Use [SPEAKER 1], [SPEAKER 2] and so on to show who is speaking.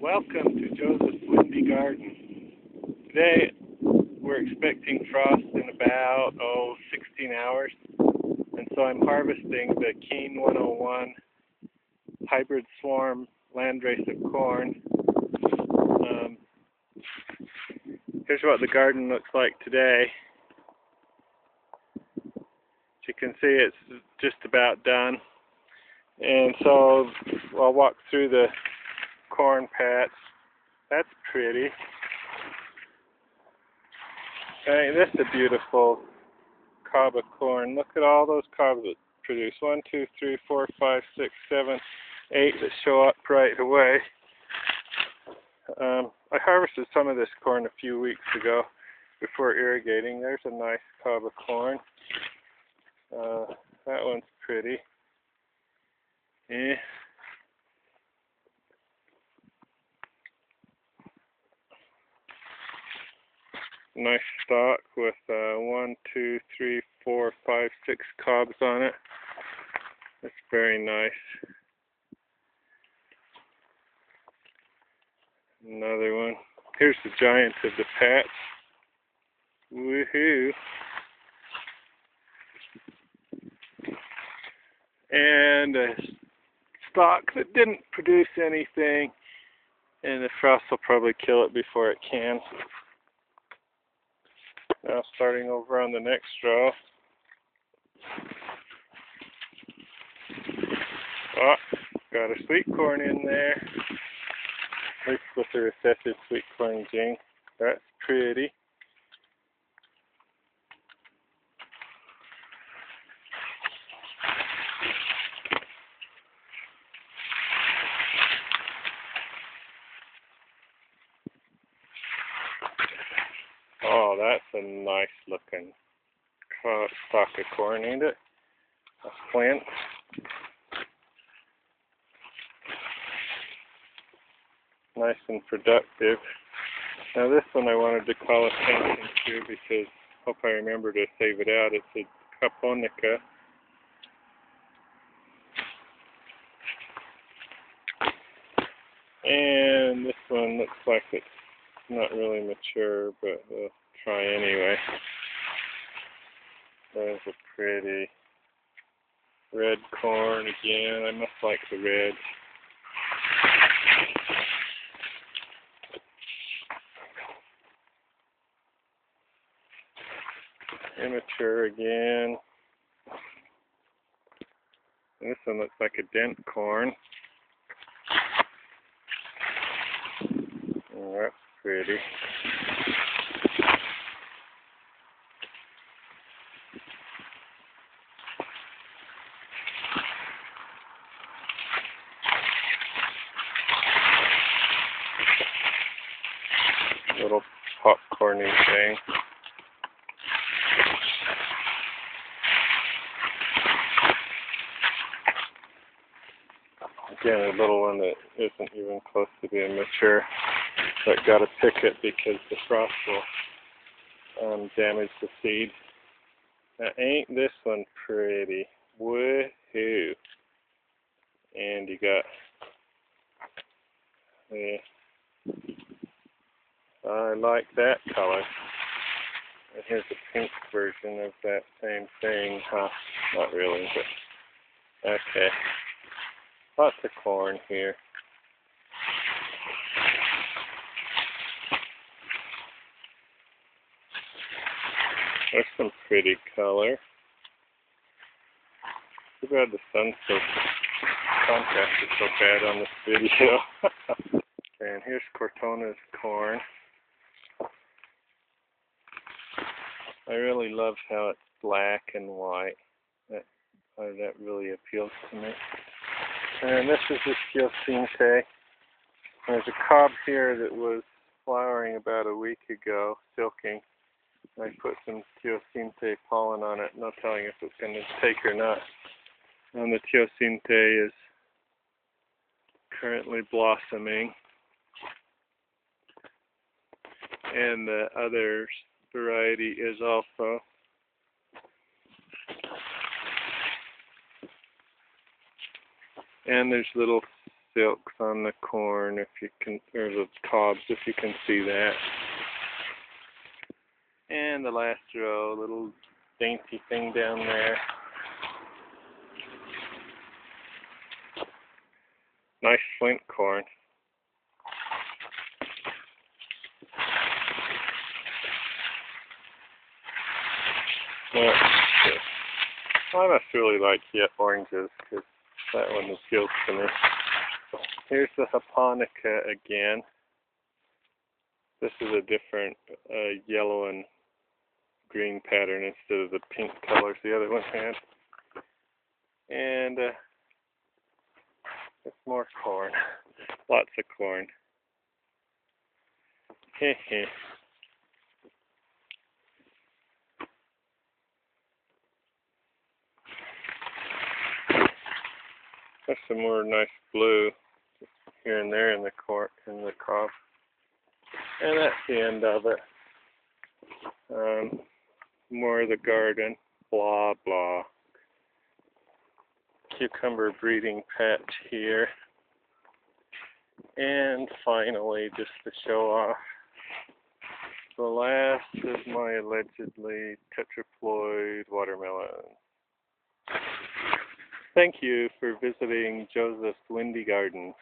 [SPEAKER 1] Welcome to Joseph's Windy Garden. Today we're expecting frost in about 16 hours, and so I'm harvesting the Keene 101 hybrid swarm landrace of corn. Here's what the garden looks like today. As you can see, it's just about done, and so I'll walk through the corn patch. That's pretty. This is a beautiful cob of corn. Look at all those cobs that produce. 1, 2, 3, 4, 5, 6, 7, 8 that show up right away. I harvested some of this corn a few weeks ago before irrigating. There's a nice cob of corn. That one's pretty. Nice stalk with 1, 2, 3, 4, 5, 6 cobs on it. That's very nice. Another one. Here's the giant of the patch. Woohoo! And a stalk that didn't produce anything, and the frost will probably kill it before it can. Now starting over on the next row. Oh, got a sweet corn in there. At least with the recessive sweet corn gene. That's pretty. Oh, that's a nice looking stalk of corn, ain't it? A plant. Nice and productive. Now this one I wanted to call attention to because I hope I remember to save it out. It's a Caponica. And this one looks like it's not really mature, but we'll try anyway. There's a pretty red corn again. I must like the red. Immature again. And this one looks like a dent corn. Oh, that's pretty. Little popcorny thing. Again, a little one that isn't even close to being mature, but got to pick it because the frost will damage the seed. Now, ain't this one pretty? Woohoo! And you got I like that color. And here's a pink version of that same thing. Huh? Not really, but okay. Lots of corn here. There's some pretty color. Too bad the sun's so contrast is so bad on this video. And here's Cortona's corn. I really love how it's black and white. That really appeals to me. And this is the Teosinte. There's a cob here that was flowering about a week ago, silking. I put some Teosinte pollen on it, no telling if it's going to take or not. And the Teosinte is currently blossoming. And the other variety is also. And there's little silks on the corn, if you can, or the cobs, if you can see that. And the last row, little dainty thing down there. Nice flint corn. I must really like yet oranges, because that one appeals to me. Here's the japonica again. This is a different yellow and green pattern instead of the pink colors the other one had. And it's more corn. Lots of corn. Heh. There's some more nice blue here and there in the cob. And that's the end of it. More of the garden. Blah, blah. Cucumber breeding patch here. And finally, just to show off, the last of my allegedly tetraploid watermelon. Thank you for visiting Joseph's Windy Garden.